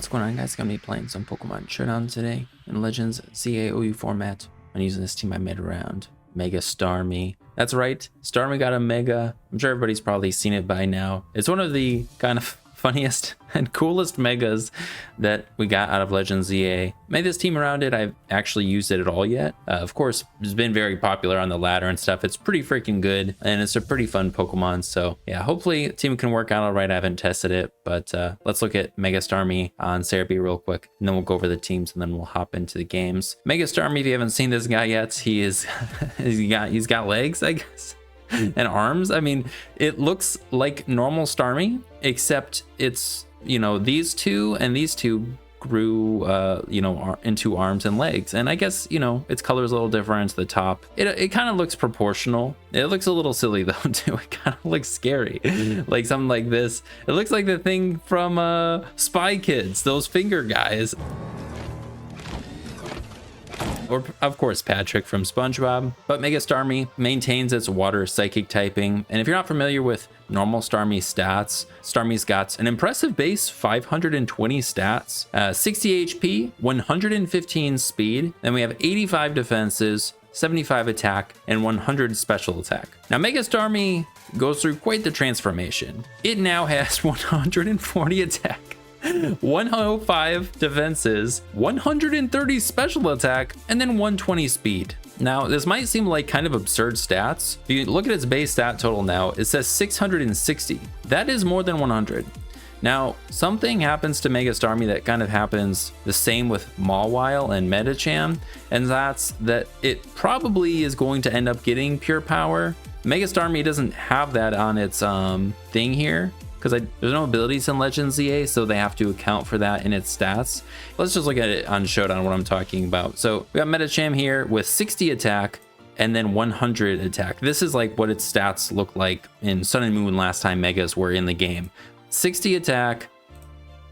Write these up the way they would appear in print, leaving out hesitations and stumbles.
What's going on, guys? Gonna be playing some Pokemon Showdown today in Legends CAOU format. I'm using this team I made around Mega Starmie. That's right, Starmie got a Mega. I'm sure everybody's probably seen it by now. It's one of the kind of funniest and coolest Megas that we got out of Legends ZA. Made this team around it. I've actually used it at all yet. Of course, it's been very popular on the ladder and stuff. It's pretty freaking good, and it's a pretty fun Pokemon. So yeah, hopefully the team can work out all right. I haven't tested it, but let's look at Mega Starmie on Cerebi real quick, and then we'll go over the teams, and then we'll hop into the games. Mega Starmie, if you haven't seen this guy yet, he is he's got legs, I guess, and arms. I mean, it looks like normal Starmie, except it's, you know, these two and these two grew you know, into arms and legs, and I guess, you know, its color is a little different. The top, it kind of looks proportional. It looks a little silly though too. It kind of looks scary, like something like this. It looks like the thing from Spy Kids, those finger guys. Or of course Patrick from SpongeBob. But Mega Starmie maintains its water psychic typing, and if you're not familiar with normal Starmie stats, Starmie's got an impressive base 520 stats, 60 HP, 115 speed, then we have 85 defenses, 75 attack, and 100 special attack. Now Mega Starmie goes through quite the transformation. It now has 140 attack, 105 defenses, 130 special attack, and then 120 speed. Now, this might seem like kind of absurd stats. If you look at its base stat total now, it says 660. That is more than 100. Now, something happens to Mega Starmie that kind of happens the same with Mawile and Medicham, and that's that it probably is going to end up getting pure power. Mega Starmie doesn't have that on its thing here, because there's no abilities in Legends ZA, so they have to account for that in its stats. Let's just look at it on Showdown, what I'm talking about. So we got Medicham here with 60 attack and then 100 attack. This is like what its stats look like in Sun and Moon last time Megas were in the game. 60 attack,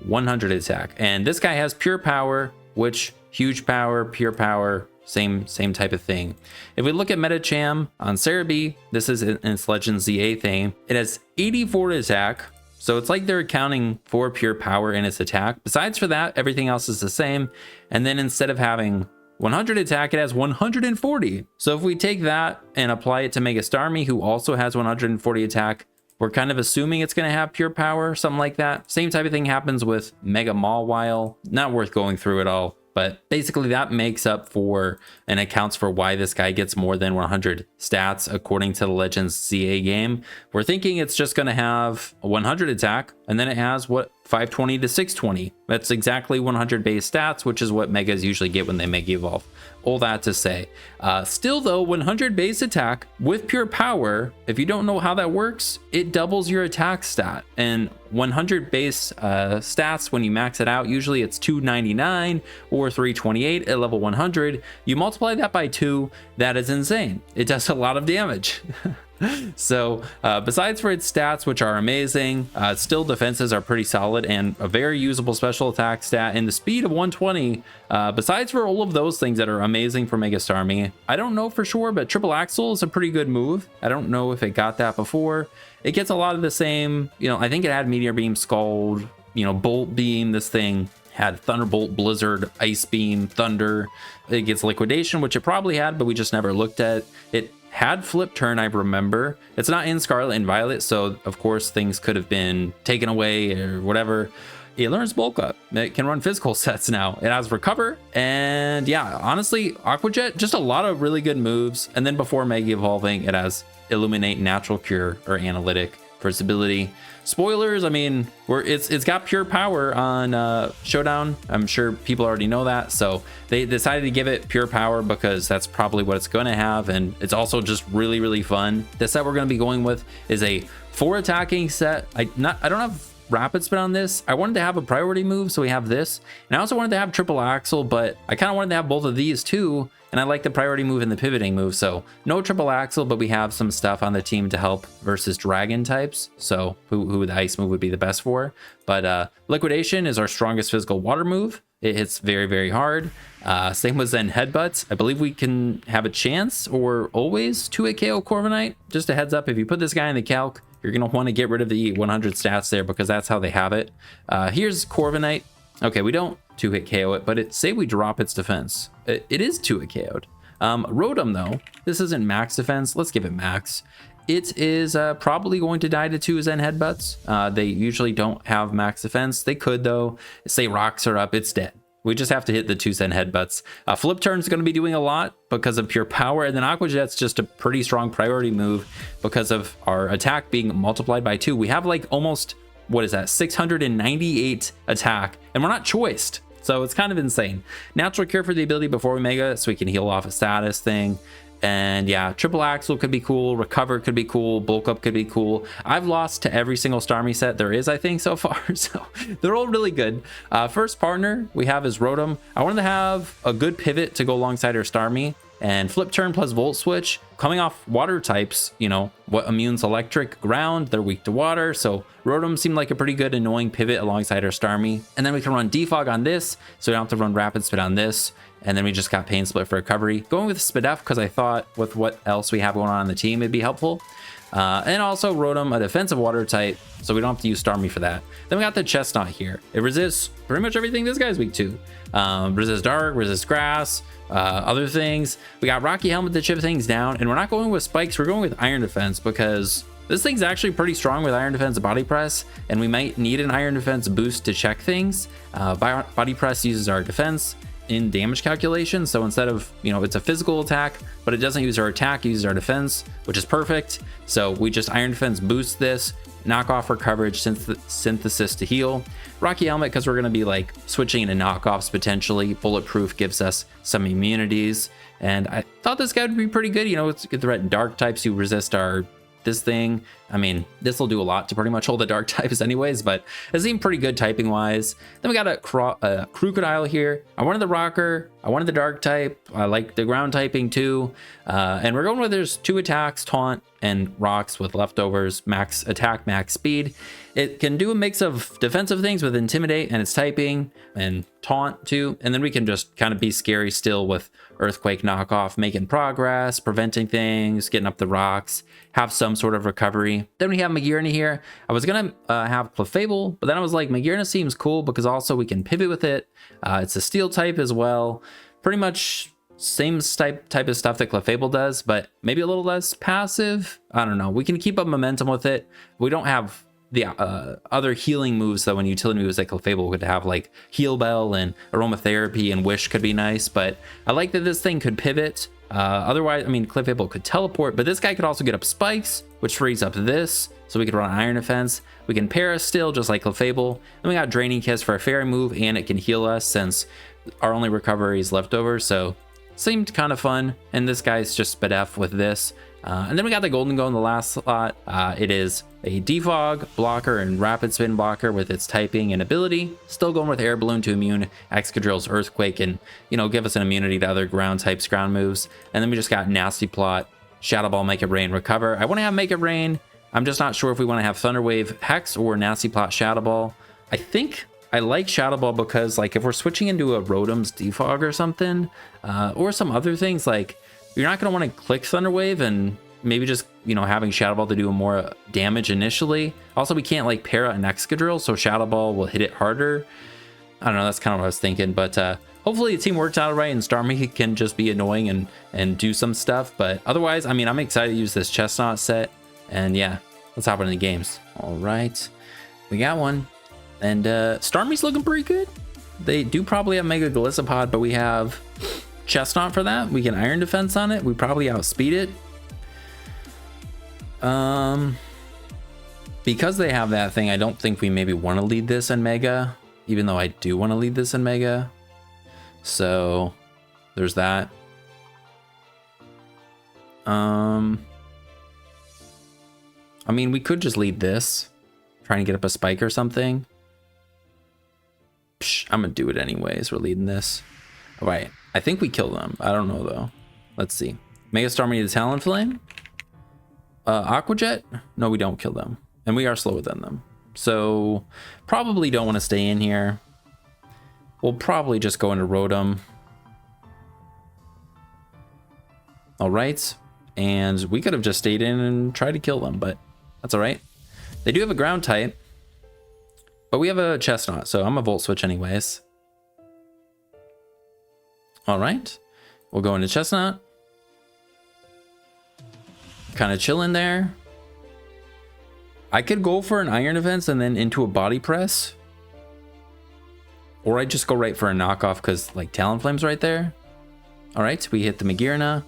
100 attack. And this guy has pure power, which huge power, pure power, same type of thing. If we look at Medicham on Cerebi, this is in its Legends ZA thing. It has 84 attack. So it's like they're accounting for pure power in its attack. Besides for that, everything else is the same. And then instead of having 100 attack, it has 140. So if we take that and apply it to Mega Starmie, who also has 140 attack, we're kind of assuming it's going to have pure power, something like that. Same type of thing happens with Mega Mawile. Not worth going through it all, but basically that makes up for and accounts for why this guy gets more than 100 stats according to the Legends CA game. We're thinking it's just going to have 100 attack, and then it has what, 520 to 620. That's exactly 100 base stats, which is what Megas usually get when they Mega Evolve. All that to say, still though, 100 base attack with pure power, if you don't know how that works, it doubles your attack stat. And 100 base stats, when you max it out, usually it's 299 or 328 at level 100. You multiply that by 2, that is insane. It does a lot of damage. So besides for its stats, which are amazing, still defenses are pretty solid and a very usable special attack stat, and the speed of 120. Besides for all of those things that are amazing for Mega Starmie, I don't know for sure, but Triple Axle is a pretty good move. I don't know if it got that before. It gets a lot of the same, you know, I think it had Meteor Beam, Scald, you know, Bolt Beam. This thing had Thunderbolt, Blizzard, Ice Beam, Thunder. It gets Liquidation, which it probably had, but we just never looked at it. Had Flip Turn, I remember. It's not in Scarlet and Violet, so of course things could have been taken away or whatever. It learns Bulk Up. It can run physical sets now. It has Recover, and yeah, honestly, Aqua Jet, just a lot of really good moves. And then before Mega Evolving, it has Illuminate, Natural Cure, or Analytic for its ability. Spoilers, I mean, it's got pure power on Showdown. I'm sure people already know that, so they decided to give it pure power because that's probably what it's going to have, and it's also just really fun. The set we're going to be going with is a 4 attacking set. I don't have rapid spin on this. I wanted to have a priority move, so we have this, and I also wanted to have Triple Axle, but I kind of wanted to have both of these too. And I like the priority move and the pivoting move. So no Triple Axle, but we have some stuff on the team to help versus dragon types. So who the ice move would be the best for. But Liquidation is our strongest physical water move. It hits very hard. Same with Zen Headbutts. I believe we can have a chance or always to a KO Corviknight. Just a heads up, if you put this guy in the calc, you're going to want to get rid of the 100 stats there because that's how they have it. Here's Corviknight. Okay, we don't 2-hit KO it, but say we drop its defense. It is 2-hit KO'd. Rotom though, this isn't max defense. Let's give it max. It is probably going to die to 2 Zen Headbutts. They usually don't have max defense. They could though. Say rocks are up, it's dead. We just have to hit the 2 Zen Headbutts. Flip Turn's going to be doing a lot because of pure power, and then Aqua Jet's just a pretty strong priority move because of our attack being multiplied by 2. We have like almost, what is that, 698 attack, and we're not choiced. So it's kind of insane. Natural Cure for the ability before we Mega, so we can heal off a status thing. And yeah, Triple Axle could be cool, Recover could be cool, Bulk Up could be cool. I've lost to every single Starmie set there is, I think, so far, so they're all really good. First partner we have is Rotom. I wanted to have a good pivot to go alongside our Starmie, and Flip Turn plus Volt Switch, coming off water types, you know, what immunes electric, ground, they're weak to water, so Rotom seemed like a pretty good annoying pivot alongside our Starmie. And then we can run Defog on this, so we don't have to run Rapid Spit on this. And then we just got Pain Split for recovery. Going with Spadef because I thought with what else we have going on the team, it'd be helpful. And also Rotom, a defensive water type, so we don't have to use Starmie for that. Then we got the Chestnut here. It resists pretty much everything this guy's weak to. Resists dark, resists grass, other things. We got Rocky Helmet to chip things down, and we're not going with spikes, we're going with Iron Defense because this thing's actually pretty strong with Iron Defense Body Press, and we might need an Iron Defense boost to check things. Body Press uses our defense in damage calculation, so instead of, you know, it's a physical attack, but it doesn't use our attack, it uses our defense, which is perfect. So we just Iron Defense boost this, knock off our coverage, synthesis to heal. Rocky Helmet because we're going to be like switching into knockoffs potentially. Bulletproof gives us some immunities, and I thought this guy would be pretty good. You know, it's good threat dark types who resist our this thing. I mean, this will do a lot to pretty much all the dark types anyways, but it seemed pretty good typing wise. Then we got a Crocodile here. I wanted the rocker, I wanted the dark type, I like the ground typing too, and we're going with there's 2 attacks, taunt and rocks with leftovers, max attack, max speed. It can do a mix of defensive things with intimidate and its typing, and taunt too, and then we can just kind of be scary still with earthquake knockoff, making progress, preventing things, getting up the rocks, have some sort of recovery. Then we have Magearna here. I was gonna have Clefable, but then I was like, Magearna seems cool because also we can pivot with it. It's a steel type as well, pretty much same type of stuff that Clefable does, but maybe a little less passive. I don't know, we can keep up momentum with it. We don't have the other healing moves though, when utility moves like Clefable could have, like Heal Bell and Aromatherapy and Wish could be nice, but I like that this thing could pivot. Otherwise, I mean, Clefable could teleport, but this guy could also get up spikes, which frees up this, so we could run Iron Defense. We can Parastill just like Clefable, and we got Draining Kiss for a fairy move, and it can heal us since our only recovery is leftover, so seemed kind of fun. And this guy's just Spadef with this. And then we got the Golden Go in the last slot. It is a Defog blocker and Rapid Spin blocker with its typing and ability. Still going with Air Balloon to immune Excadrill's Earthquake and, you know, give us an immunity to other ground types, ground moves. And then we just got Nasty Plot, Shadow Ball, Make It Rain, Recover. I want to have Make It Rain. I'm just not sure if we want to have Thunder Wave, Hex, or Nasty Plot, Shadow Ball. I think I like Shadow Ball because, like, if we're switching into a Rotom's Defog or something, or some other things, like, you're not going to want to click Thunder Wave and maybe just, you know, having Shadow Ball to do more damage initially. Also, we can't, like, Para an Excadrill, so Shadow Ball will hit it harder. I don't know, that's kind of what I was thinking, but hopefully the team works out right and Starmie can just be annoying and do some stuff. But otherwise, I mean, I'm excited to use this Chestnut set, and yeah, let's hop into the games. All right, we got one. And Starmie's looking pretty good. They do probably have Mega Golisopod, but we have Chestnut for that. We can Iron Defense on it. We probably outspeed it. Because they have that thing, I don't think we maybe want to lead this in Mega, even though I do want to lead this in Mega. So there's that. I mean, we could just lead this, trying to get up a spike or something. I'm gonna do it anyways. We're leading this. All right, I think we kill them. I don't know though. Let's see. Mega Starmie the Talonflame. Aqua Jet. No, we don't kill them, and we are slower than them. So probably don't want to stay in here. We'll probably just go into Rotom. All right, and we could have just stayed in and tried to kill them, but that's all right. They do have a ground type. But we have a Chestnut, so I'm a Volt Switch anyways. All right. We'll go into Chestnut. Kind of chilling there. I could go for an Iron Defense and then into a Body Press. Or I just go right for a knockoff because like Talonflame's right there. All right, we hit the Magearna,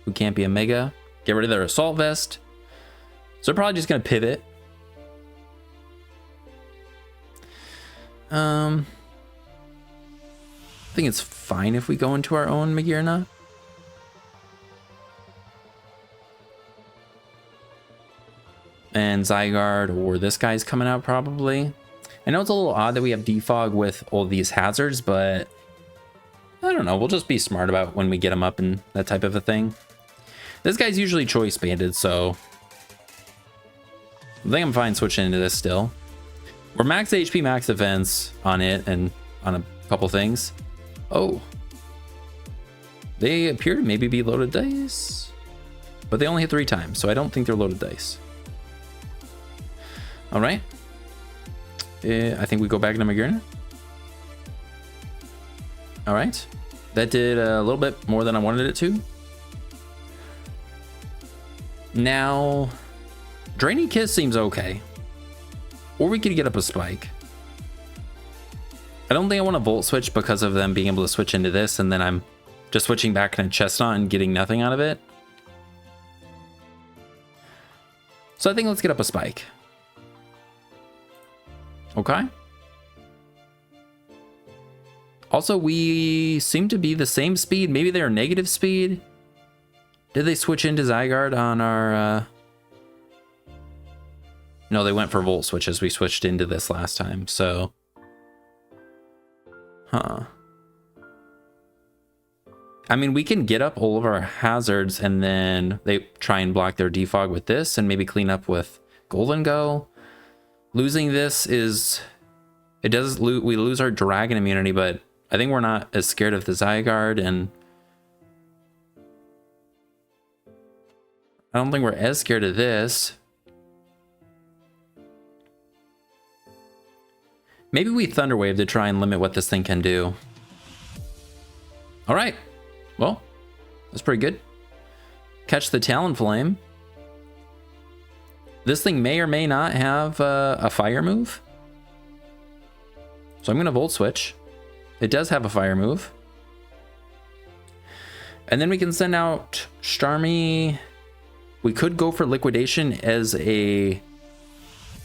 who can't be a Mega. Get rid of their Assault Vest. So they're probably just going to pivot. I think it's fine if we go into our own Magearna. And Zygarde, or this guy's coming out probably. I know it's a little odd that we have Defog with all these hazards, but I don't know. We'll just be smart about when we get him up and that type of a thing. This guy's usually choice banded, so I think I'm fine switching into this still. We're max HP, max defense on it and on a couple things. Oh. They appear to maybe be loaded dice, but they only hit 3 times, so I don't think they're loaded dice. All right. I think we go back into Magearna. All right. That did a little bit more than I wanted it to. Now, Draining Kiss seems okay. Or we could get up a Spike. I don't think I want to Volt Switch because of them being able to switch into this, and then I'm just switching back into Chestnut and getting nothing out of it. So I think let's get up a Spike. Okay. Also, we seem to be the same speed. Maybe they're negative speed. Did they switch into Zygarde on our... No, they went for Volt Switches. We switched into this last time, so... Huh. I mean, we can get up all of our hazards, and then they try and block their defog with this, and maybe clean up with Golden Go. Losing this is... It does... We lose our Dragon immunity, but I think we're not as scared of the Zygarde, and... I don't think we're as scared of this. Maybe we Thunder Wave to try and limit what this thing can do. All right. Well, that's pretty good. Catch the Talonflame. This thing may or may not have a fire move. So I'm going to Volt Switch. It does have a fire move. And then we can send out Starmie. We could go for Liquidation as a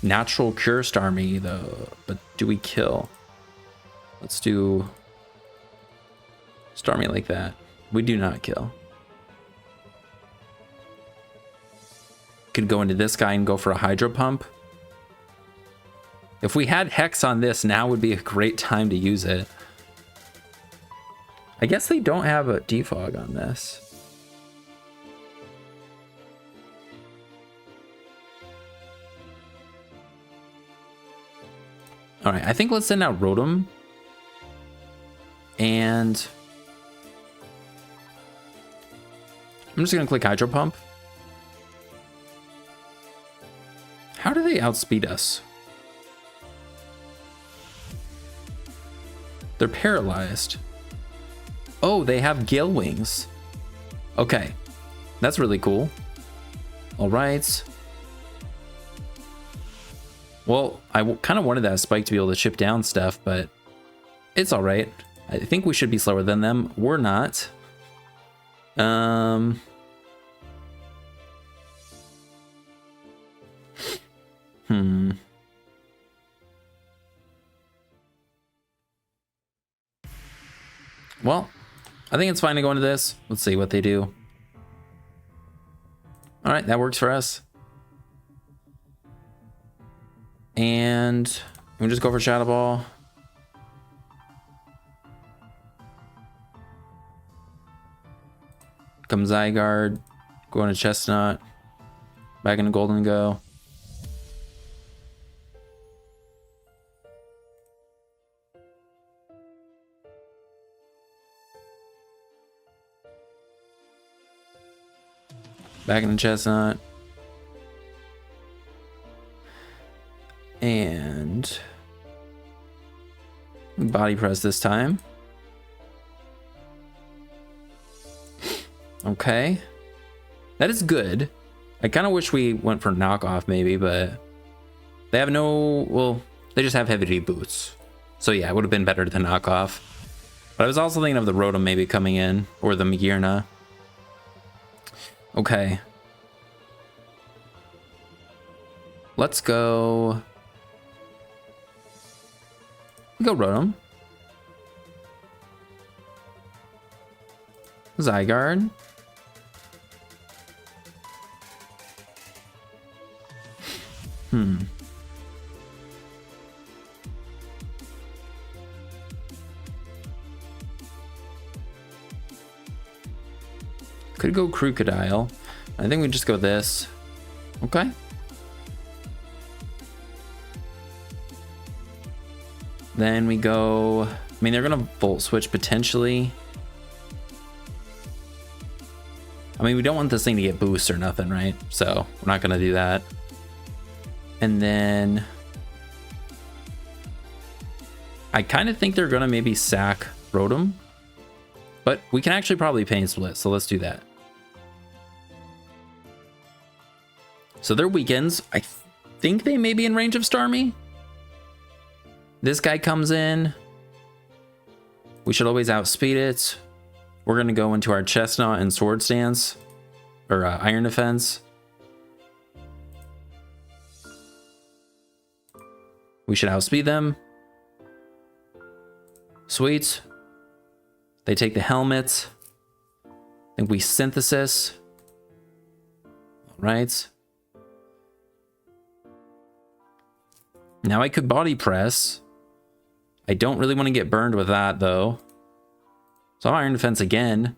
natural cure Starmie, though. But do we kill? Let's do Starmie like that. We do not kill. Could go into this guy and go for a Hydro Pump. If we had Hex on this, now would be a great time to use it. I guess they don't have a defog on this. All right, I think let's send out Rotom. And I'm just gonna click Hydro Pump. How do they outspeed us? They're paralyzed. Oh, they have Gale Wings. Okay, that's really cool. All right. Well, I kind of wanted that Spike to be able to chip down stuff, but it's all right. I think we should be slower than them. We're not. Well, I think it's fine to go into this. Let's see what they do. All right, that works for us. And we just go for Shadow Ball. Come Zygarde. Go into Chestnut. Back into Golden Go. Back into Chestnut. And Body press this time. Okay. That is good. I kind of wish we went for knockoff maybe, but they have no, well, they just have heavy duty boots. So yeah, it would have been better to knockoff. But I was also thinking of the Rotom maybe coming in, or the Magearna. Okay. Let's go. Go Rotom. Zygarde. Could go Crocodile. I think we just go this. Okay. Then we go, I mean, they're gonna Volt Switch potentially. I mean, we don't want this thing to get boost or nothing, right? So we're not gonna do that. And then I kind of think they're gonna maybe sack Rotom, but we can actually probably Pain Split, so let's do that. So their weakens, I think they may be in range of Starmie. This guy comes in. We should always outspeed it. We're going to go into our Chestnut and Sword Stance, or Iron Defense. We should outspeed them. Sweet. They take the helmet. Then we Synthesis. All right. Now I could Body Press. I don't really want to get burned with that, though. So Iron Defense again.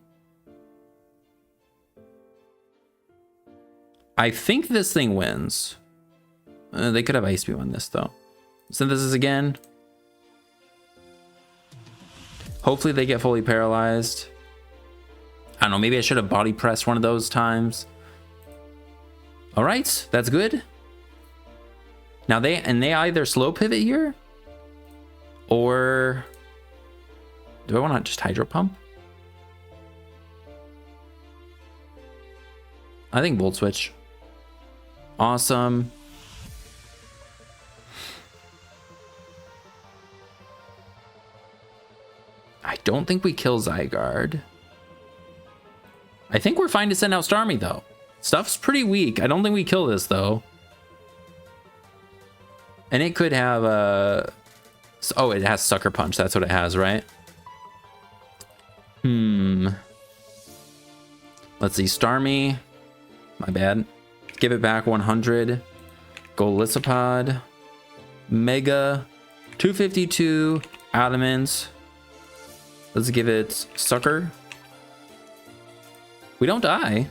I think this thing wins. They could have Ice Beam on this, though. Synthesis again. Hopefully they get fully paralyzed. I don't know, maybe I should have Body Pressed one of those times. All right, that's good. Now they either slow pivot here, or do I want to just Hydro Pump? I think Volt Switch. Awesome. I don't think we kill Zygarde. I think we're fine to send out Starmie though. Stuff's pretty weak. I don't think we kill this though. And it could have a... Oh, it has Sucker Punch. That's what it has, right? Let's see. Starmie. My bad. Give it back 100. Golisopod. Mega. 252. Adamant. Let's give it Sucker. We don't die.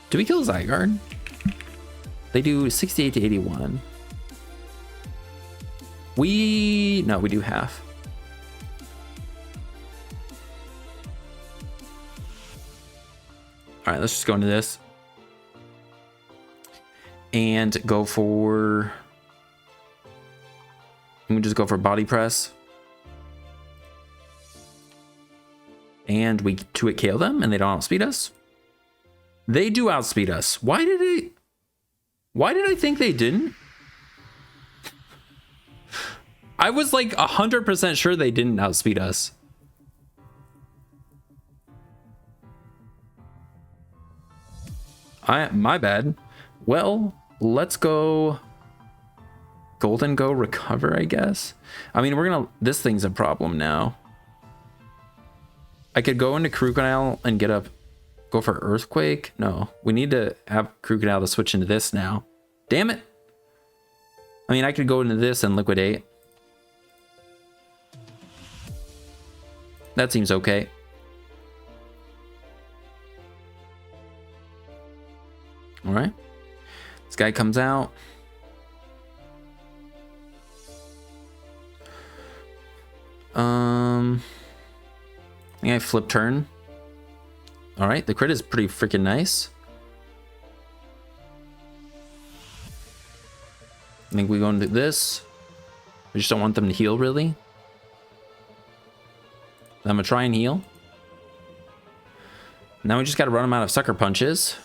Do we kill Zygarde? They do 68 to 81. No, we do half. All right, let's just go into this. And go for... We just go for Body Press. And we 2-hit KO them and they don't outspeed us. They do outspeed us. Why did I think they didn't? I was like 100% sure they didn't outspeed us. My bad. Well, let's go Golden Go Recover, I guess. I mean, this thing's a problem now. I could go into Crocodile and get up. Go for Earthquake? No, we need to have Crocodile to switch into this now. Damn it. I mean, I could go into this and Liquidate. That seems okay. All right. This guy comes out. I think I flip turn. All right, the crit is pretty freaking nice. I think we go into this. We just don't want them to heal, really. I'm gonna try and heal. Now we just gotta run them out of sucker punches.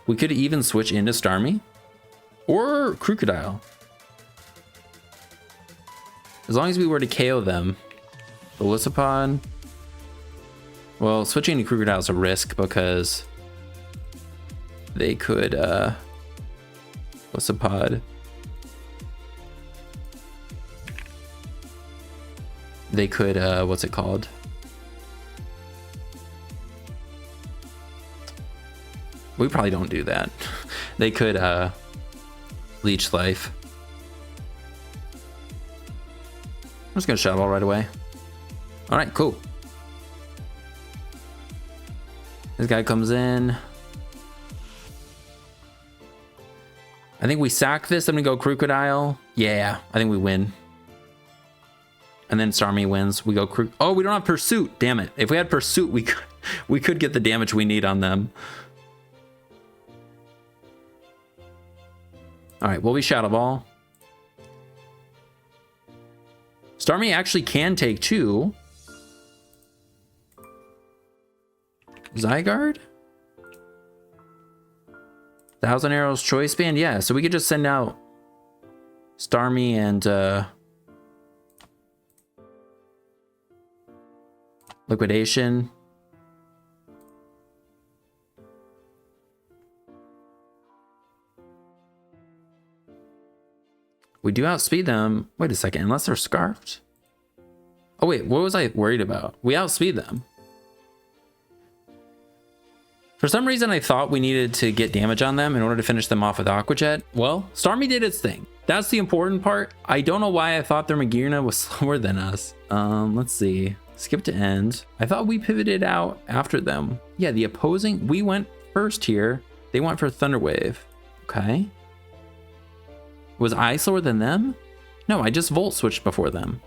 We could even switch into Starmie or Crocodile. As long as we were to KO them. Belisipod. Well, switching to Crocodile is a risk because they could Belisipod. They could what's it called? We probably don't do that. They could leech life. I'm just gonna Shadow Ball right away. All right, cool. This guy comes in. I think we sack this. I'm gonna go Crocodile. Yeah, I think we win. And then Starmie wins. We go oh, we don't have Pursuit. Damn it! If we had Pursuit, we could get the damage we need on them. All right, well, we Shadow Ball. Starmie actually can take 2. Zygarde? 1,000 Arrows Choice Band? Yeah, so we could just send out Starmie and Liquidation. We do outspeed them. Wait a second, unless they're scarfed. Oh wait, what was I worried about? We outspeed them. For some reason, I thought we needed to get damage on them in order to finish them off with Aqua Jet. Well, Starmie did its thing. That's the important part. I don't know why I thought their Magearna was slower than us. Let's see. Skip to end. I thought we pivoted out after them. Yeah, the opposing, we went first here. They went for Thunder Wave. Okay. Was I slower than them? No, I just Volt switched before them.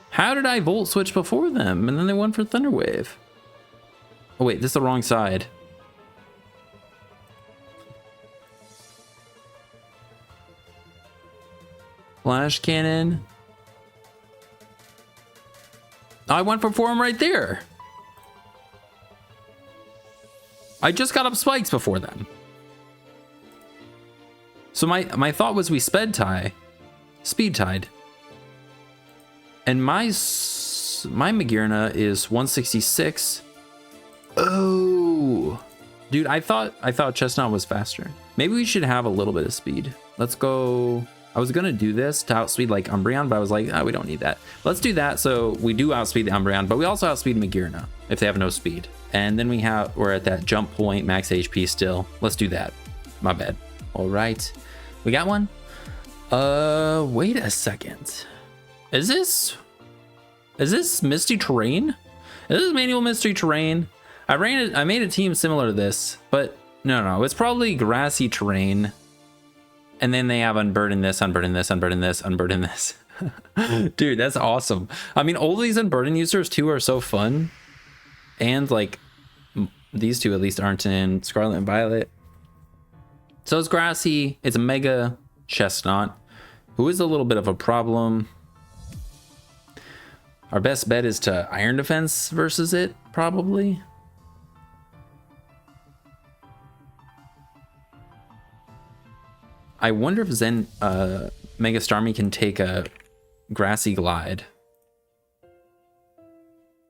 How did I Volt switch before them? And then they went for Thunder Wave. Oh wait, this is the wrong side. Flash Cannon. I went for them right there. I just got up spikes before them. So my thought was we speed tied. And my Magearna is 166. Oh, dude, I thought Chestnut was faster. Maybe we should have a little bit of speed. Let's go. I was gonna do this to outspeed like Umbreon, but I was like, oh, we don't need that. Let's do that so we do outspeed the Umbreon, but we also outspeed Magearna if they have no speed. And then we're at that jump point, max HP still. Let's do that. My bad. All right, we got one. Wait a second. Is this Misty Terrain? Is this manual Misty Terrain? I made a team similar to this, but no, it's probably Grassy Terrain. And then they have Unburden this, Unburden this, Unburden this, Unburden this. Dude, that's awesome. I mean, all these Unburden users too are so fun. And like these two at least aren't in Scarlet and Violet. So it's Grassy. It's a Mega Chestnut, who is a little bit of a problem. Our best bet is to Iron Defense versus it, probably. I wonder if Mega Starmie can take a Grassy Glide.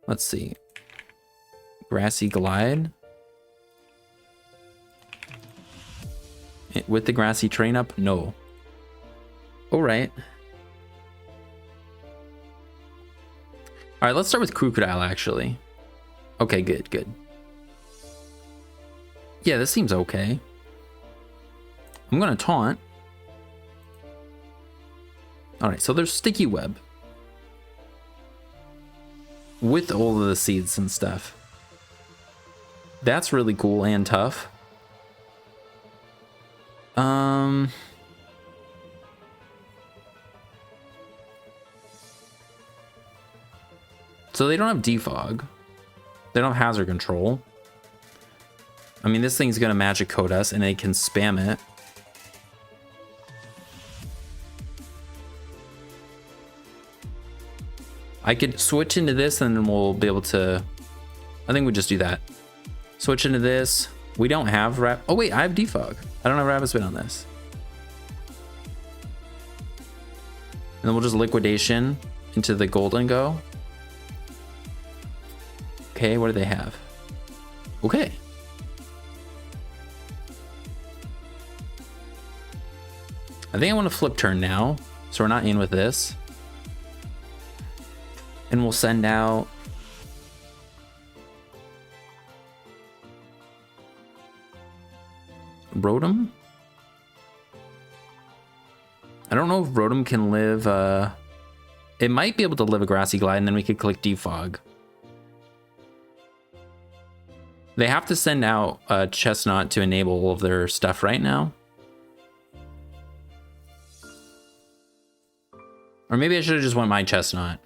Let's see. Grassy Glide. With the Grassy Train up? No. All right. All right, let's start with Crocodile, actually. Okay, good. Yeah, this seems okay. I'm gonna taunt. All right, so there's Sticky Web. With all of the seeds and stuff. That's really cool and tough. So they don't have Defog. They don't have hazard control. I mean, this thing's gonna magic code us and they can spam it. I could switch into this and then we'll be able to... I think we just do that. Switch into this. We don't have oh wait, I have defog. I don't have rapid spin on this. And then we'll just liquidation into the golden go. Okay, what do they have? Okay. I think I want to flip turn now, so we're not in with this. And we'll send out Rotom. I don't know if Rotom can live, it might be able to live a Grassy Glide, and then we could click Defog. They have to send out Chestnut to enable all of their stuff right now. Or maybe I should have just went my Chestnut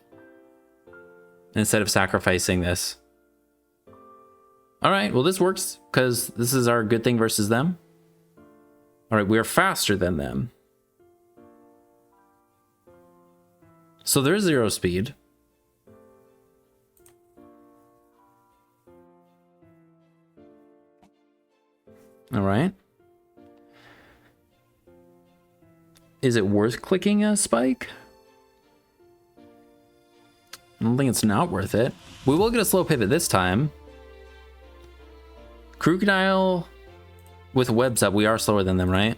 instead of sacrificing this. All right, well, this works because this is our good thing versus them. All right, we are faster than them. So there's 0 speed. All right. Is it worth clicking a spike? I don't think it's not worth it. We will get a slow pivot this time. Crocodile with webs up, we are slower than them, right?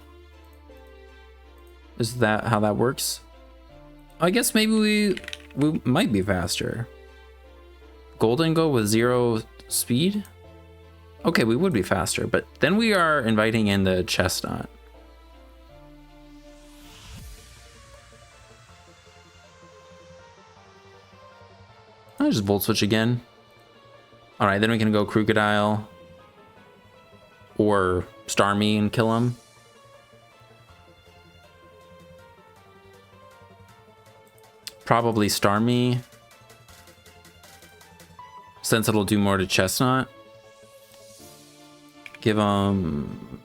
Is that how that works? I guess maybe we might be faster. Golden go with 0 speed? Okay, we would be faster, but then we are inviting in the Chestnut. I'll just Volt Switch again. All right, then we can go Crocodile or Starmie and kill him. Probably Starmie, since it'll do more to Chestnut. Give him...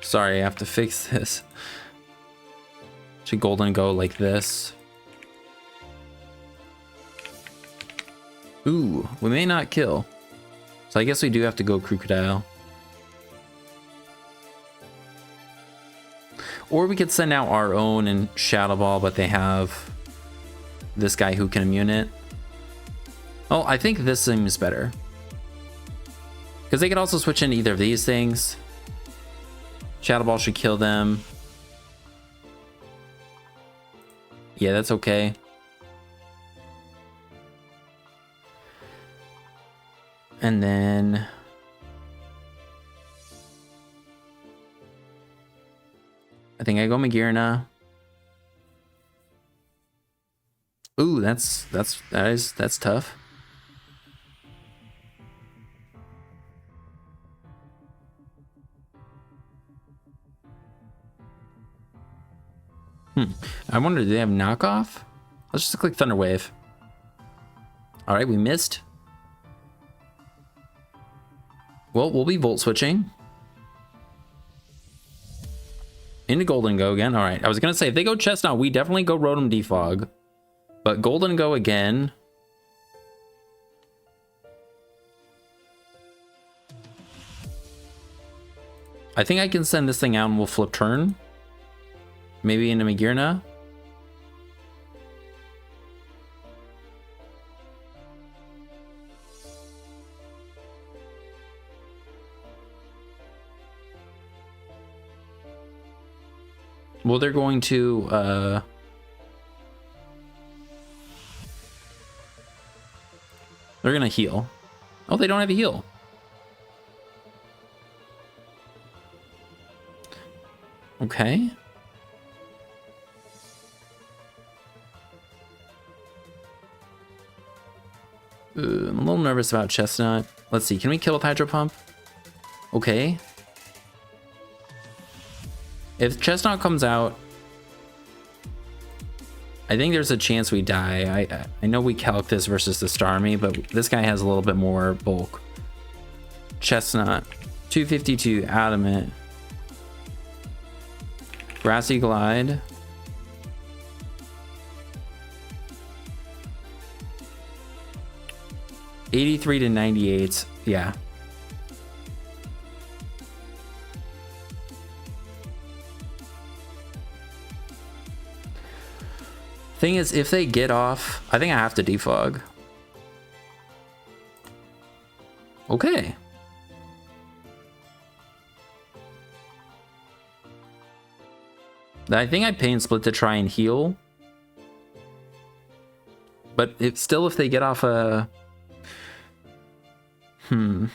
Sorry, I have to fix this. Should Golden go like this? Ooh, we may not kill. So I guess we do have to go Crocodile. Or we could send out our own and Shadow Ball, but they have this guy who can immune it. Oh, I think this seems better. Because they could also switch into either of these things. Shadow Ball should kill them. Yeah, that's okay. And then... I think I go Magearna. Ooh, that's tough. I wonder, do they have knockoff? Let's just click Thunder Wave. All right, we missed. Well, we'll be Volt Switching. Into Golden Go again. All right, I was gonna say if they go Chestnut, we definitely go Rotom Defog, but Golden Go again. I think I can send this thing out and we'll flip turn. Maybe into Magearna. Well, they're going to they're gonna heal. Oh, they don't have a heal. Okay. I'm a little nervous about Chestnut. Let's see, can we kill with Hydro Pump? Okay. If Chestnut comes out, I think there's a chance we die. I know we calc this versus the Starmie, but this guy has a little bit more bulk. Chestnut, 252 adamant. Grassy Glide. $83 to $98. Yeah. Thing is, if they get off, I think I have to defog. Okay. I think I pain split to try and heal. But if they get off a... Alright,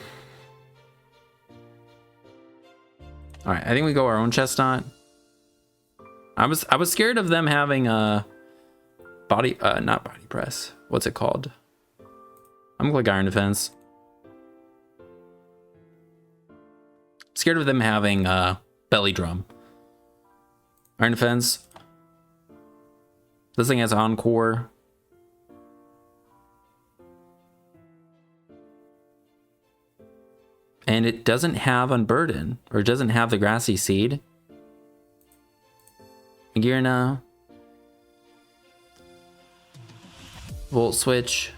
I think we go our own Chestnut. I was scared of them having a body not body press. What's it called? I'm gonna click Iron Defense. Scared of them having belly drum. Iron Defense. This thing has Encore. And it doesn't have Unburden, or it doesn't have the Grassy Seed. Magirna. Volt Switch.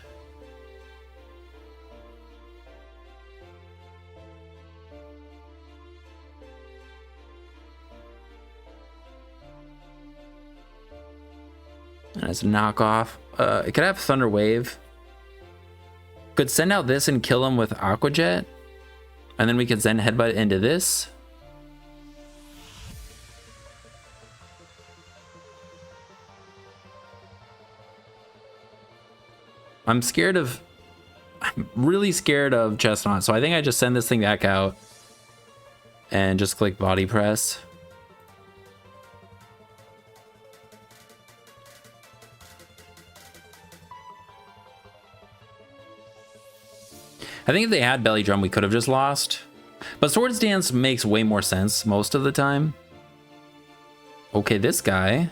And it's a knockoff. It could have Thunder Wave. Could send out this and kill him with Aqua Jet. And then we could Zen Headbutt into this. I'm really scared of Chestnut, so I think I just send this thing back out and just click Body Press. I think if they had Belly Drum, we could have just lost. But Swords Dance makes way more sense most of the time. Okay, this guy.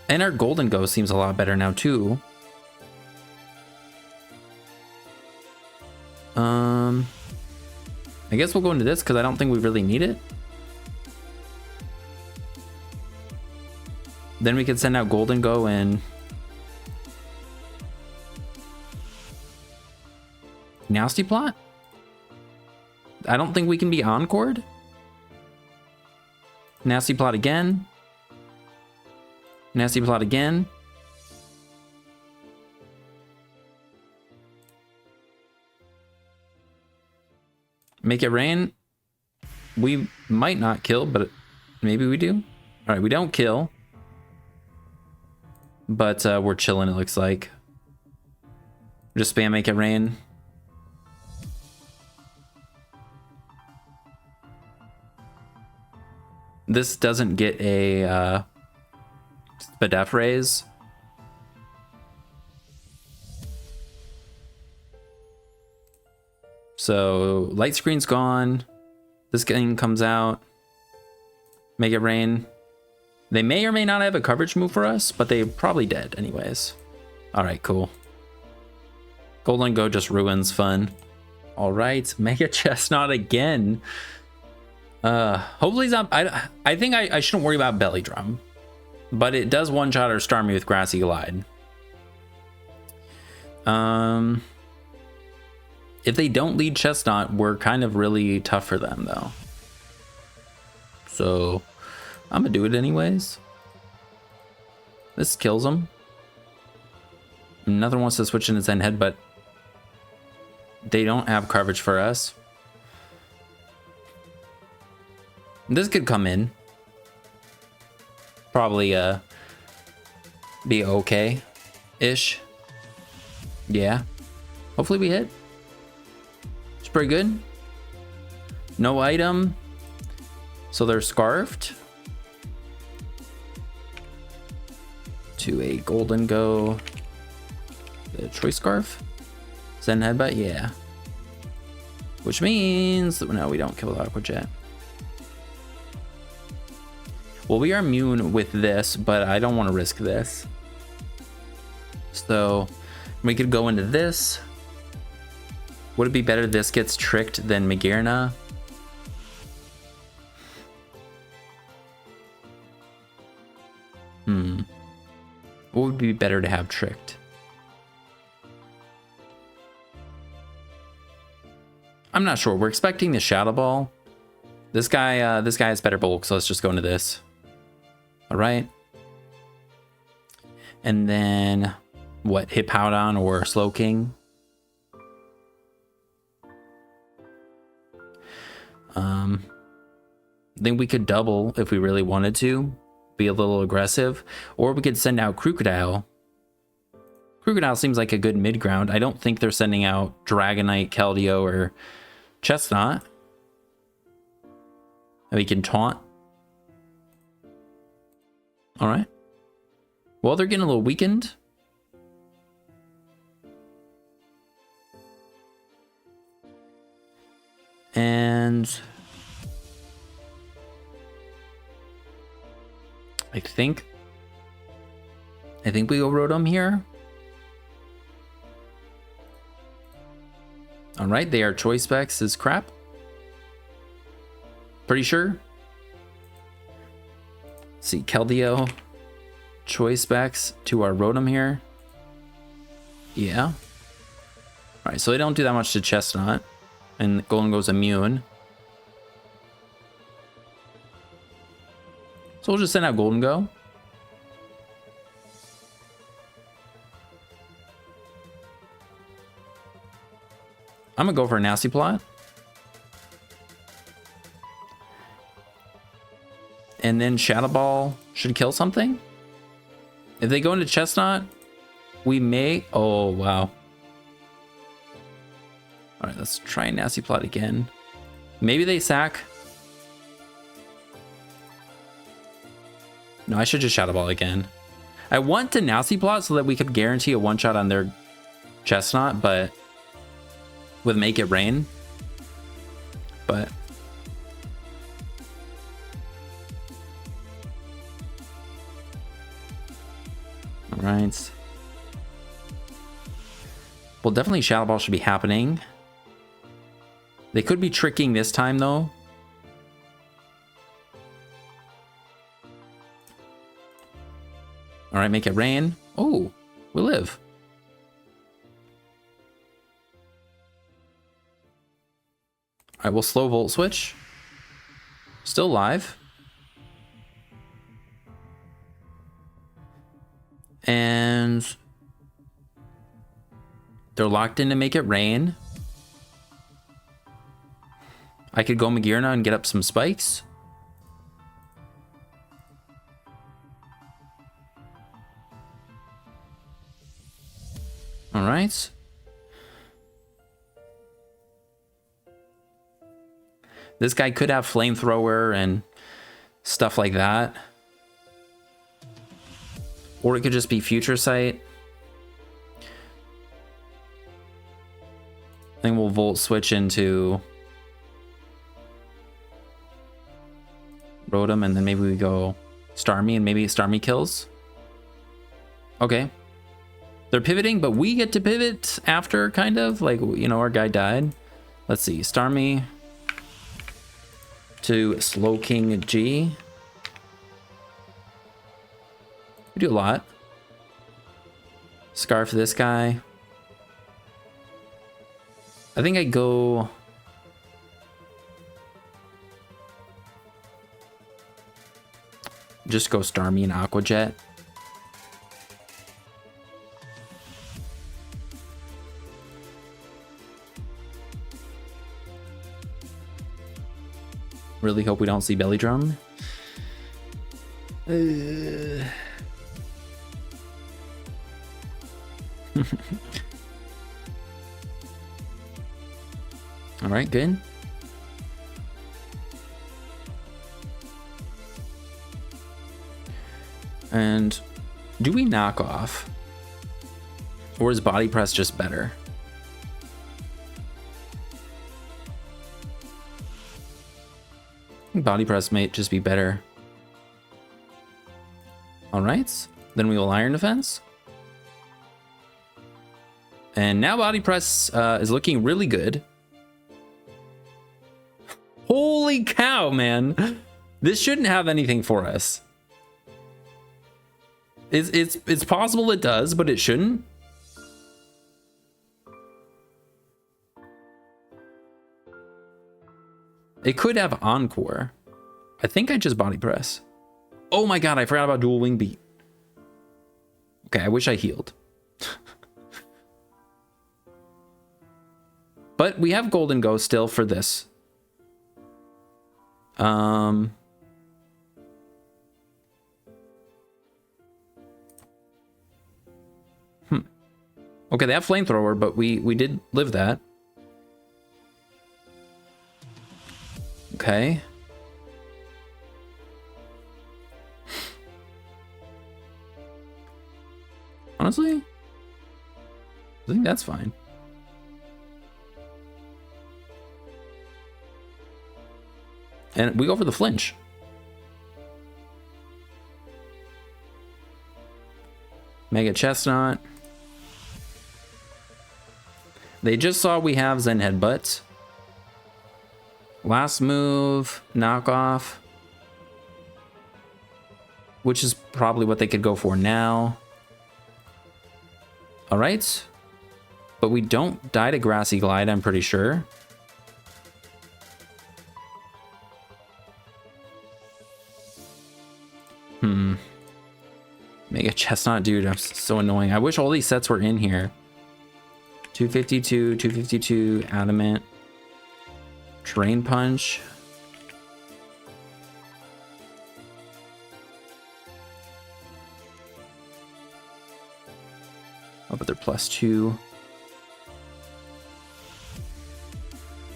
And our Golden Ghost seems a lot better now, too. I guess we'll go into this because I don't think we really need it. Then we could send out Golden Go and Nasty Plot. I don't think we can be Encored. Nasty Plot again. Nasty Plot again. Make it rain. We might not kill, but maybe we do. All right, we don't kill. But we're chilling, it looks like. Just spam Make It Rain. This doesn't get a Spadef raise. So light screen's gone. This thing comes out. Make It Rain. They may or may not have a coverage move for us, but they're probably dead anyways. All right, cool. Golden Go just ruins fun. All right, Mega Chestnut again. Hopefully he's not. I think I shouldn't worry about Belly Drum, but it does one-shot our Starmie with Grassy Glide. If they don't lead Chestnut, we're kind of really tough for them though. So I'm gonna do it anyways. This kills him. Another wants to switch into Zen Head, but they don't have coverage for us. This could come in. Probably be okay-ish. Yeah. Hopefully we hit. It's pretty good. No item. So they're scarfed. To a Golden Go. The Choice Scarf. Zen Headbutt, yeah. Which means that no, we don't kill the Aqua Jet. Well, we are immune with this, but I don't want to risk this. So we could go into this. Would it be better this gets tricked than Magearna? What would be better to have tricked? I'm not sure. We're expecting the Shadow Ball. This guy has better bulk, so let's just go into this. All right. And then what? Hit Powdon or Slow King? I think we could double if we really wanted to. Be a little aggressive. Or we could send out Crocodile. Crocodile seems like a good mid-ground. I don't think they're sending out Dragonite, Keldeo, or Chestnut. And we can taunt. Alright. Well, they're getting a little weakened. And I think we go Rotom here. All right, they are choice specs is crap. Pretty sure. Let's see, Keldeo choice specs to our Rotom here. Yeah. All right, so they don't do that much to Chestnut, and Golden goes immune. So we'll just send out Golden Go. I'm gonna go for a Nasty Plot. And then Shadow Ball should kill something. If they go into Chestnut, we may... Oh, wow. All right, let's try Nasty Plot again. Maybe they sack. No, I should just Shadow Ball again. I want to Nasty Plot so that we could guarantee a one-shot on their Chestnut, but with Make It Rain. But all right. Well, definitely Shadow Ball should be happening. They could be tricking this time, though. All right, Make It Rain. Oh, we live. All right, we'll slow Volt Switch. Still live. And they're locked in to Make It Rain. I could go Magearna and get up some spikes. All right. This guy could have Flamethrower and stuff like that. Or it could just be Future Sight. I think we'll Volt Switch into Rotom, and then maybe we go Starmie, and maybe Starmie kills. Okay. They're pivoting, but we get to pivot after, kind of. Like, you know, our guy died. Let's see. Starmie to Slow King G. We do a lot. Scarf this guy. I think I go... Just go Starmie and Aqua Jet. Really hope we don't see Belly Drum. All right, good. And do we knock off? Or is Body Press just better? think body press might just be better. All right, then we will iron defense. And now body press is looking really good. Holy cow, man. This shouldn't have anything for us. It's possible it does, but it shouldn't. It could have Encore. I think I just body press. Oh my god, I forgot about dual wing beat. Okay, I wish I healed. But we have Golden Go still for this. Okay, they have Flamethrower, but we did live that. Okay. Honestly, I think that's fine. And we go for the flinch. Mega Chestnut. They just saw we have Zen Headbutt. Last move, knockoff. Which is probably what they could go for now. All right. But we don't die to Grassy Glide, I'm pretty sure. Mega Chestnut, dude, I'm so annoying. I wish all these sets were in here. 252, 252, Adamant. Drain Punch. Oh, but they're +2.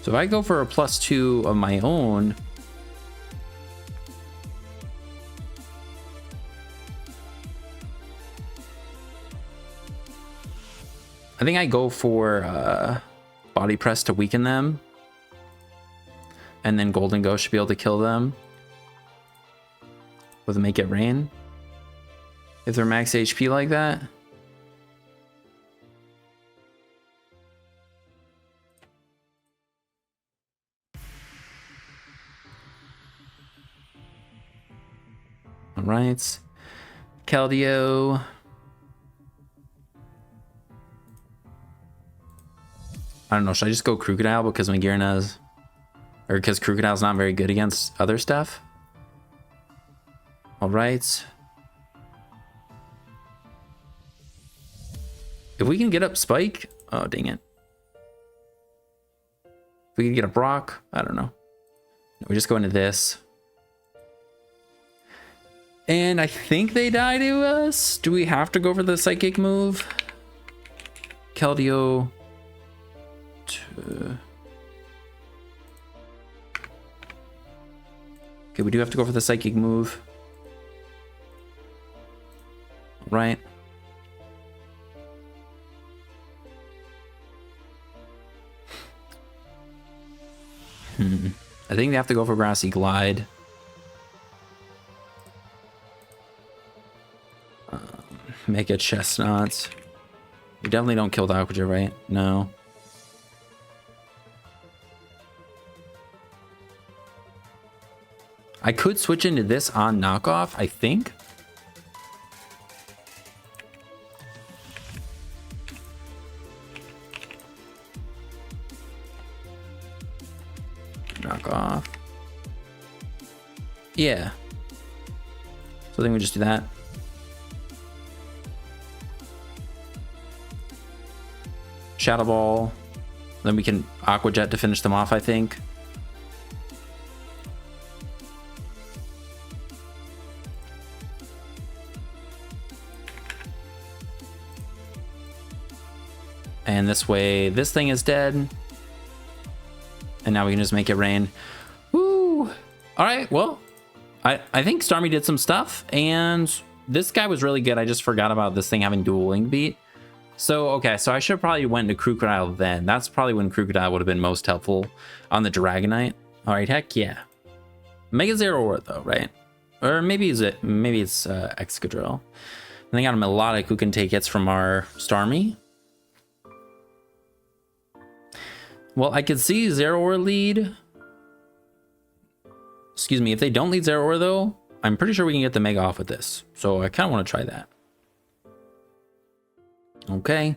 So if I go for a +2 of my own, I think I go for body press to weaken them. And then Golden Ghost should be able to kill them with a Make It Rain. If they're max HP like that. All right. Keldeo. I don't know, should I just go Crocodile because Magirna's, or because Crocodile's not very good against other stuff? All right. If we can get up Spike, oh dang it. If we can get a Brock, I don't know. No, we just go into this. And I think they die to us. Do we have to go for the Psychic move? Keldeo. Okay, we do have to go for the Psychic move. Right. I think they have to go for Grassy Glide. Make it Chestnuts. We definitely don't kill the Aquajet, right? No. I could switch into this on knockoff, I think. Knockoff. Yeah. So I think we just do that. Shadow Ball. Then we can Aqua Jet to finish them off, I think. And this way, this thing is dead. And now we can just make it rain. Woo! All right, well, I think Starmie did some stuff. And this guy was really good. I just forgot about this thing having dual link beat. So, okay, so I should have probably went to Crocodile then. That's probably when Crocodile would have been most helpful on the Dragonite. All right, heck yeah. Mega Zero Aura though, right? Or maybe it's Excadrill. And they got a Melodic who can take hits from our Starmie. Well, I could see Zero Aura lead. Excuse me, if they don't lead Zero Aura though, I'm pretty sure we can get the Mega off with this. So I kind of want to try that. Okay.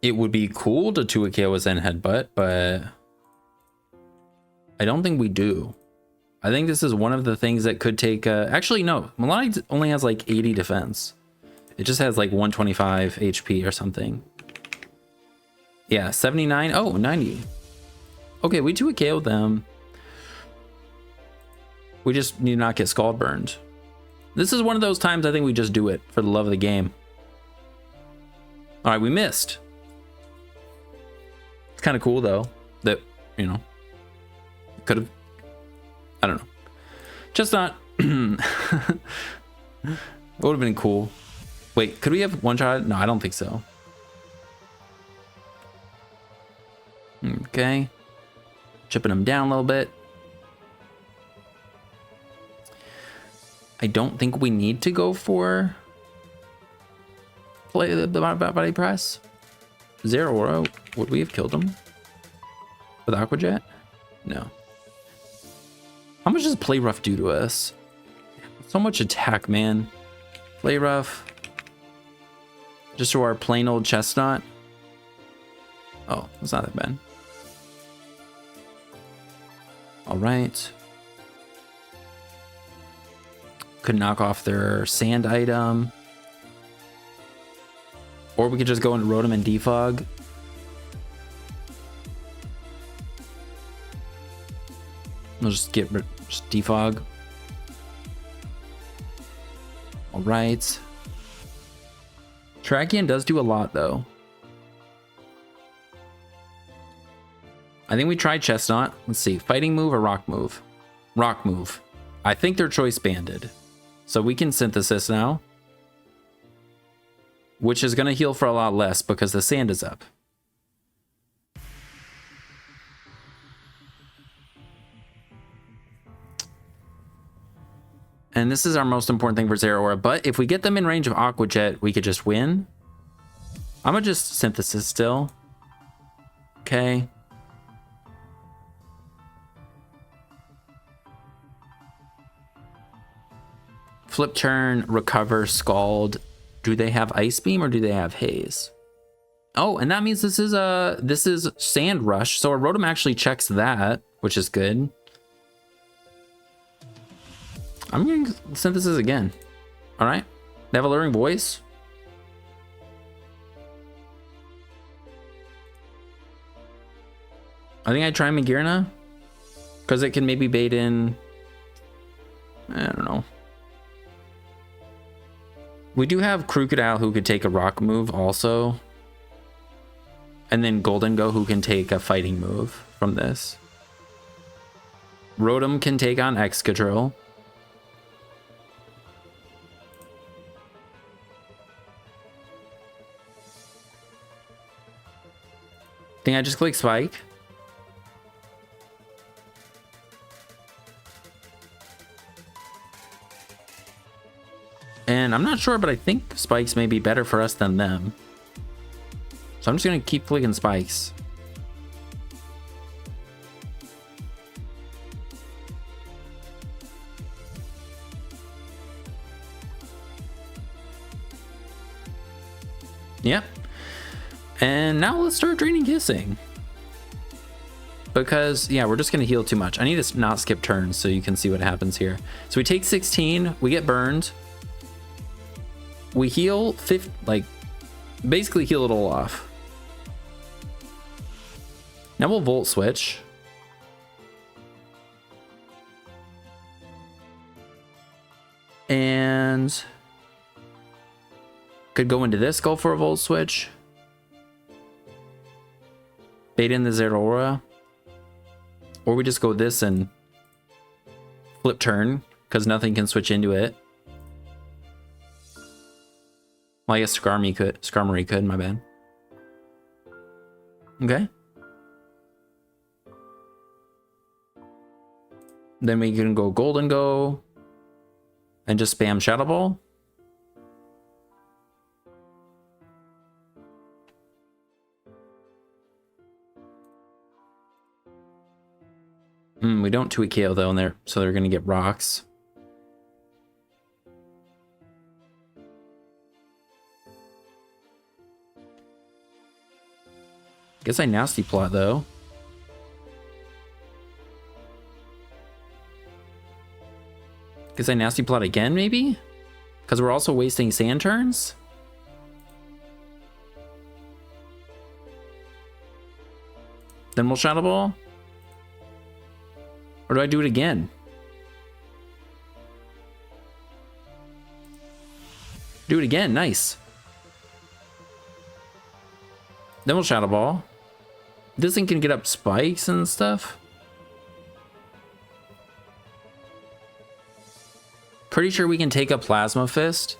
It would be cool to 2 KO with Zen Headbutt, but I don't think we do. I think this is one of the things that could take... actually, no. Melodic only has like 80 defense. It just has like 125 HP or something. Yeah, 79. Oh, 90. Okay, we 2 KO them. We just need to not get Scald burned. This is one of those times I think we just do it for the love of the game. All right, we missed. It's kind of cool though that, you know, could have, I don't know. Just not, it would have been cool. Wait, could we have one shot? No, I don't think so. Okay. Chipping him down a little bit. I don't think we need to go for play the body press. Zero Aura, would we have killed him with Aqua Jet? No. How much does Play Rough do to us? So much attack, man. Play Rough. Just to our plain old Chestnut. Oh, that's not that bad. All right. Could knock off their sand item. Or we could just go into Rotom and defog. We'll just get just defog. All right. Trachean does do a lot though. I think we tried Chestnut. Let's see, fighting move or rock move? Rock move. I think they're choice banded. So we can synthesis now. Which is going to heal for a lot less because the sand is up. And this is our most important thing for Zero Aura. But if we get them in range of Aqua Jet, we could just win. I'm going to just synthesis still. Okay. Flip turn, recover, scald. Do they have Ice Beam or do they have Haze? Oh, and that means this is Sand Rush. So our Rotom actually checks that, which is good. I'm going to synthesis again. All right. They have Alluring Voice. I think I try Magearna because it can maybe bait in. I don't know. We do have Crocodile who could take a rock move also. And then Golden Go who can take a fighting move from this. Rotom can take on Excadrill. Think I just click Spike. And I'm not sure, but I think Spikes may be better for us than them. So I'm just going to keep clicking Spikes. Yep. And now let's start draining Kissing. Because, yeah, we're just going to heal too much. I need to not skip turns so you can see what happens here. So we take 16, we get burned. We heal, basically heal it all off. Now we'll Volt Switch. And could go into this, go for a Volt Switch. Bait in the Zero Aura. Or we just go this and flip turn, because nothing can switch into it. Well, I guess Skarmory could, my bad. Okay. Then we can go Golden Go and just spam Shadow Ball. We don't tweak KO though in there, so they're gonna get rocks. Guess I nasty plot though. Guess I nasty plot again, maybe? Because we're also wasting sand turns? Then we'll Shadow Ball? Or do I do it again? Do it again, nice. Then we'll Shadow Ball. This thing can get up spikes and stuff. Pretty sure we can take a Plasma Fist.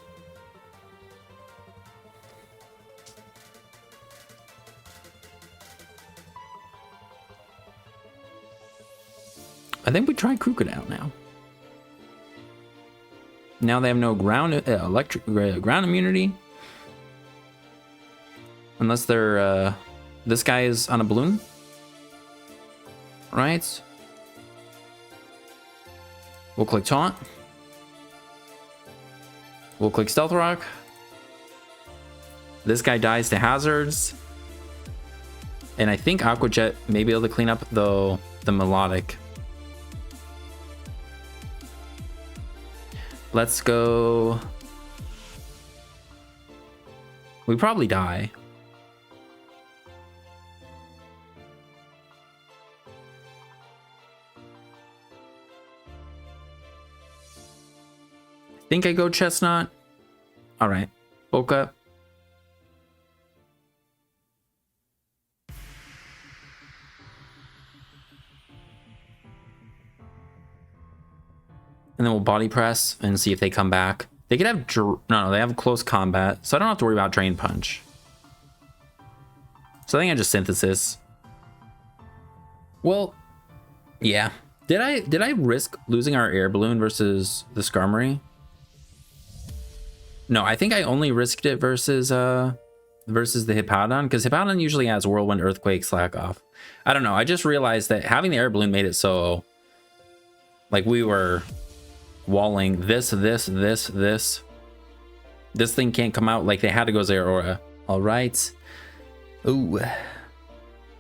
I think we try Crocodile now. Now they have no ground ground immunity. Unless they're this guy is on a balloon. Right? We'll click Taunt. We'll click Stealth Rock. This guy dies to hazards. And I think Aqua Jet may be able to clean up the melodic. Let's go. We probably die. I think I go Chestnut. All right, Boca. And then we'll body press and see if they come back. They could have no, they have close combat, so I don't have to worry about Drain Punch. So I think I just Synthesis. Well, yeah. Did I risk losing our air balloon versus the Skarmory? No, I think I only risked it versus the Hippowdon, because Hippowdon usually has Whirlwind, Earthquake, Slack Off. I don't know. I just realized that having the air balloon made it so like we were walling this. This thing can't come out. Like they had to go Zeraora. All right. Ooh.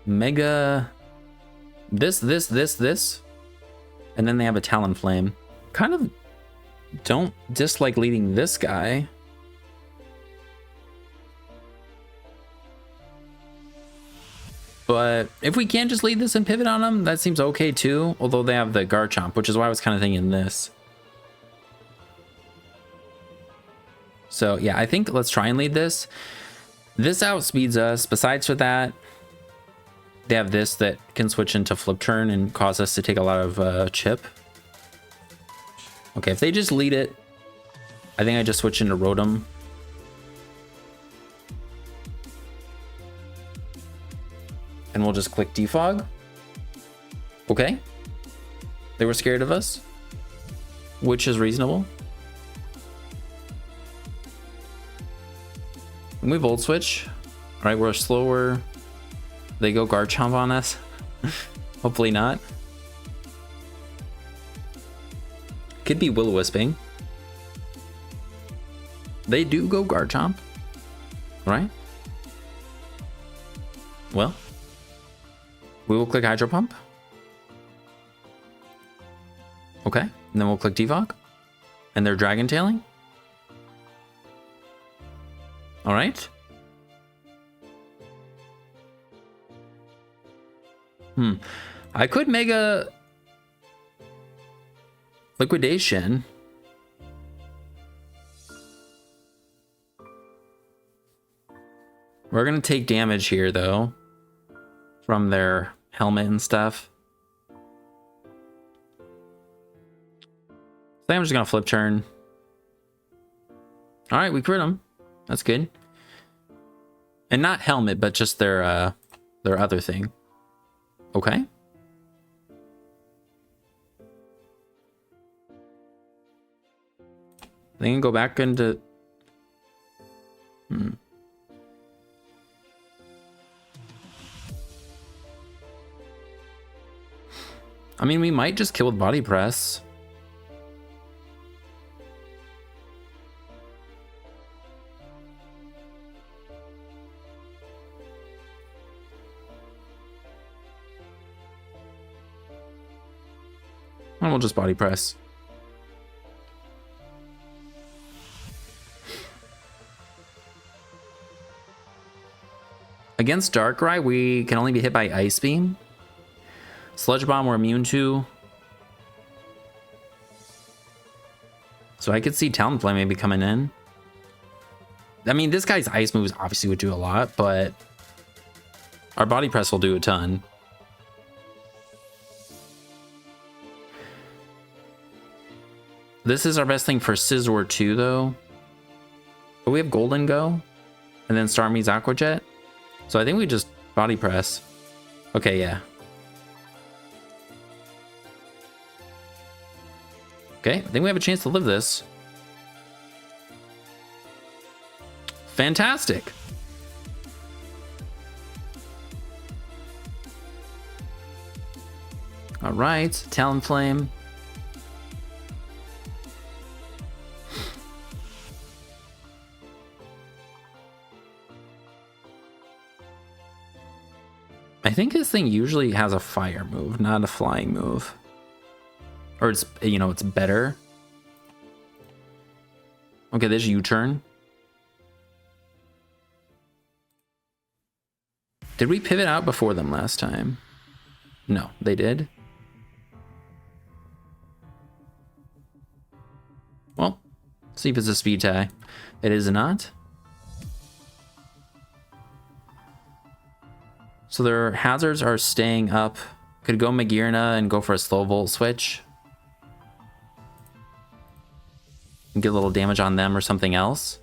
Mega. This. And then they have a Talonflame. Kind of don't dislike leading this guy. But if we can't just lead this and pivot on them, that seems okay too. Although they have the Garchomp, which is why I was kind of thinking this. So yeah, I think let's try and lead this. This outspeeds us. Besides for that, they have this that can switch into Flip Turn and cause us to take a lot of chip. Okay, if they just lead it, I think I just switch into Rotom. And we'll just click Defog. Okay. They were scared of us, which is reasonable. And we Volt Switch. All right, we're slower. They go Garchomp on us. Hopefully not. Could be Will-O-Wisping. They do go Garchomp. Right? Well, we will click Hydro Pump. Okay, and then we'll click Defog. And they're Dragon Tailing. All right. I could Mega Liquidation. We're gonna take damage here though from their helmet and stuff. So I'm just gonna Flip Turn. All right, we crit them. That's good. And not helmet, but just their other thing. Okay. They can go back into... I mean, we might just kill with body press. And we'll just body press. Against Darkrai, we can only be hit by Ice Beam. Sludge Bomb we're immune to. So I could see Talonflame maybe coming in. I mean, this guy's ice moves obviously would do a lot, but our body press will do a ton. This is our best thing for Scizor too, though. But we have Golden Go, and then Starmie's Aqua Jet. So I think we just body press. Okay, yeah. Okay, I think we have a chance to live this. Fantastic. All right, Talonflame. I think this thing usually has a fire move, not a flying move. Or it's, you know, it's better. Okay, there's U-turn. Did we pivot out before them last time? No, they did. Well, see if it's a speed tie. It is not. So their hazards are staying up. Could go Magearna and go for a slow volt switch. And get a little damage on them or something else.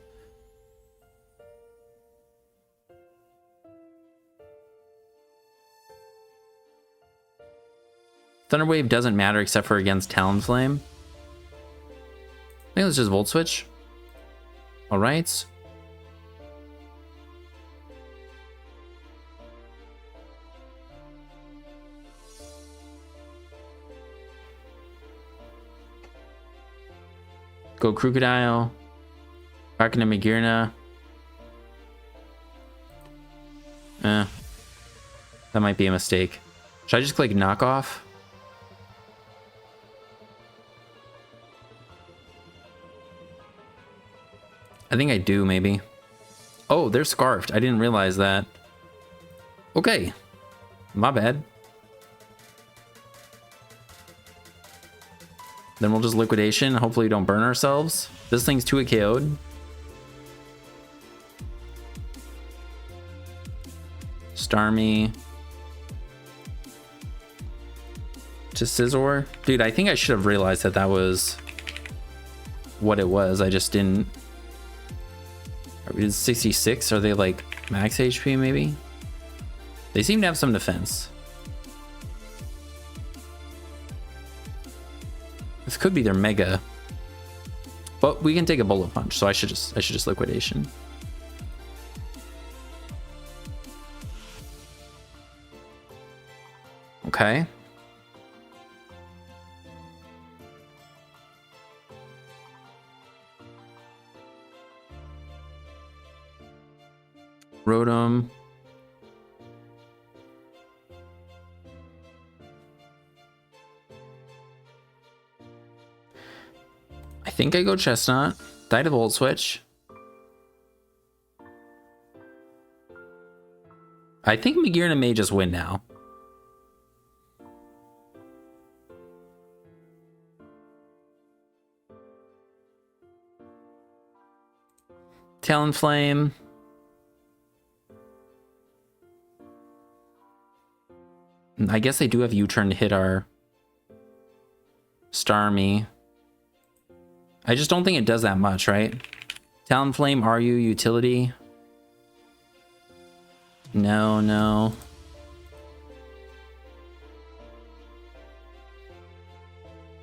Thunder Wave doesn't matter except for against Talonflame. I think let's just Volt Switch. Alright. Go Crocodile. Back into Magearna. That might be a mistake. Should I just click knockoff? I think I do, maybe. Oh, they're scarfed. I didn't realize that. Okay. My bad. Then we'll just liquidation. Hopefully we don't burn ourselves. This thing's 2 KO'd. Starmie. To Scizor. Dude, I think I should have realized that that was what it was. I just didn't. Are we 66? Are they like max HP maybe? They seem to have some defense. This could be their mega. But we can take a bullet punch, so I should just liquidation. Okay. Rotom. I think I go Chestnut. Die to the Volt Switch. I think Magearna may just win now. Talonflame. I guess they do have U-turn to hit our Starmie. I just don't think it does that much, right? Talonflame, are you utility? No, no.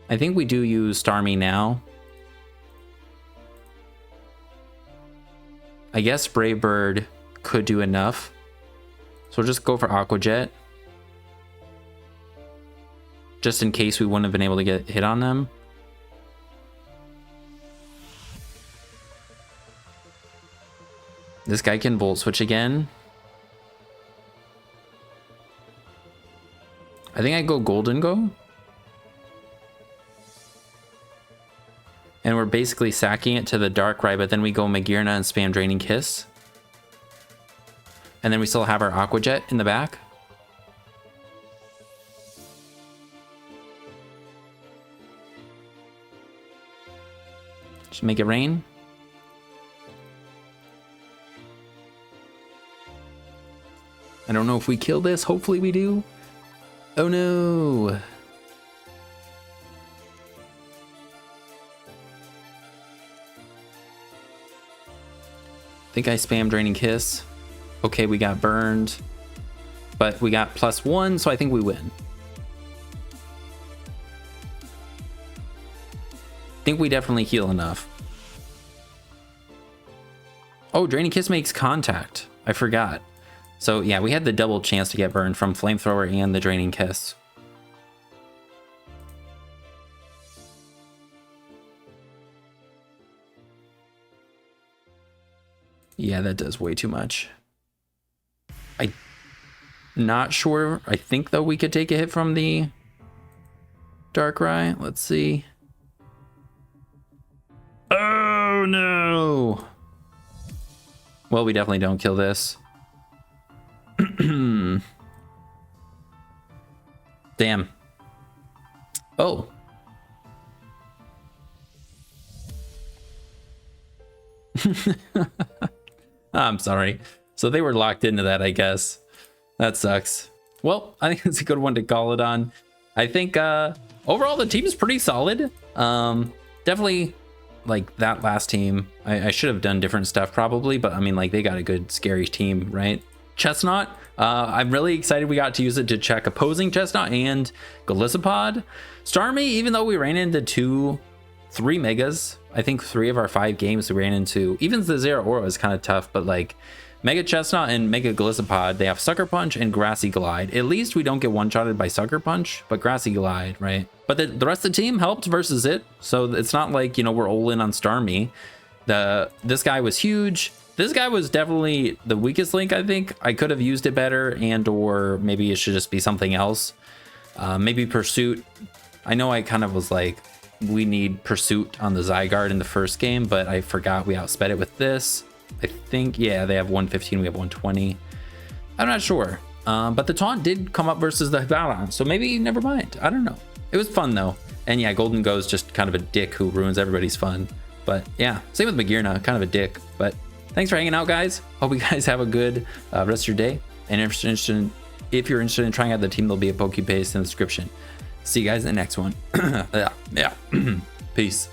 I think we do use Starmie now. I guess Brave Bird could do enough. So we'll just go for Aqua Jet. Just in case we wouldn't have been able to get hit on them. This guy can Volt Switch again. I think I go Golden Go. And we're basically sacking it to the Darkrai, but then we go Magearna and spam Draining Kiss. And then we still have our Aqua Jet in the back. Just make it rain. I don't know if we kill this. Hopefully we do. Oh no. I think I spam Draining Kiss. Okay, we got burned. But we got +1, so I think we win. I think we definitely heal enough. Oh, Draining Kiss makes contact. I forgot. So yeah, we had the double chance to get burned from Flamethrower and the Draining Kiss. Yeah, that does way too much. I'm not sure. I think though we could take a hit from the Darkrai. Let's see. Oh no. Well, we definitely don't kill this. Damn. Oh. I'm sorry. So they were locked into that, I guess. That sucks. Well, I think it's a good one to call it on. I think overall the team is pretty solid. Definitely like that last team. I should have done different stuff probably, but I mean like they got a good scary team, right? Chestnut. I'm really excited we got to use it to check opposing Chestnut and Golisopod. Starmie, even though we ran into 3 megas, I think 3 of our 5 games we ran into, even the Zeraora was kind of tough, but like Mega Chestnut and Mega Golisopod, they have Sucker Punch and Grassy Glide. At least we don't get one-shotted by Sucker Punch, but Grassy Glide, right? But the rest of the team helped versus it, so it's not like, you know, we're all in on Starmie. This guy was huge. This guy was definitely the weakest link, I think. I could have used it better, and or maybe it should just be something else. Maybe Pursuit. I know I kind of was like, we need Pursuit on the Zygarde in the first game, but I forgot we outsped it with this. I think, yeah, they have 115, we have 120. I'm not sure. But the taunt did come up versus the Hibana, so maybe never mind. I don't know. It was fun though. And yeah, Golden Go's just kind of a dick who ruins everybody's fun. But yeah, same with Magearna, kind of a dick. But thanks for hanging out, guys. Hope you guys have a good rest of your day. And if you're interested in trying out the team, there'll be a Pokepaste in the description. See you guys in the next one. Yeah. Peace.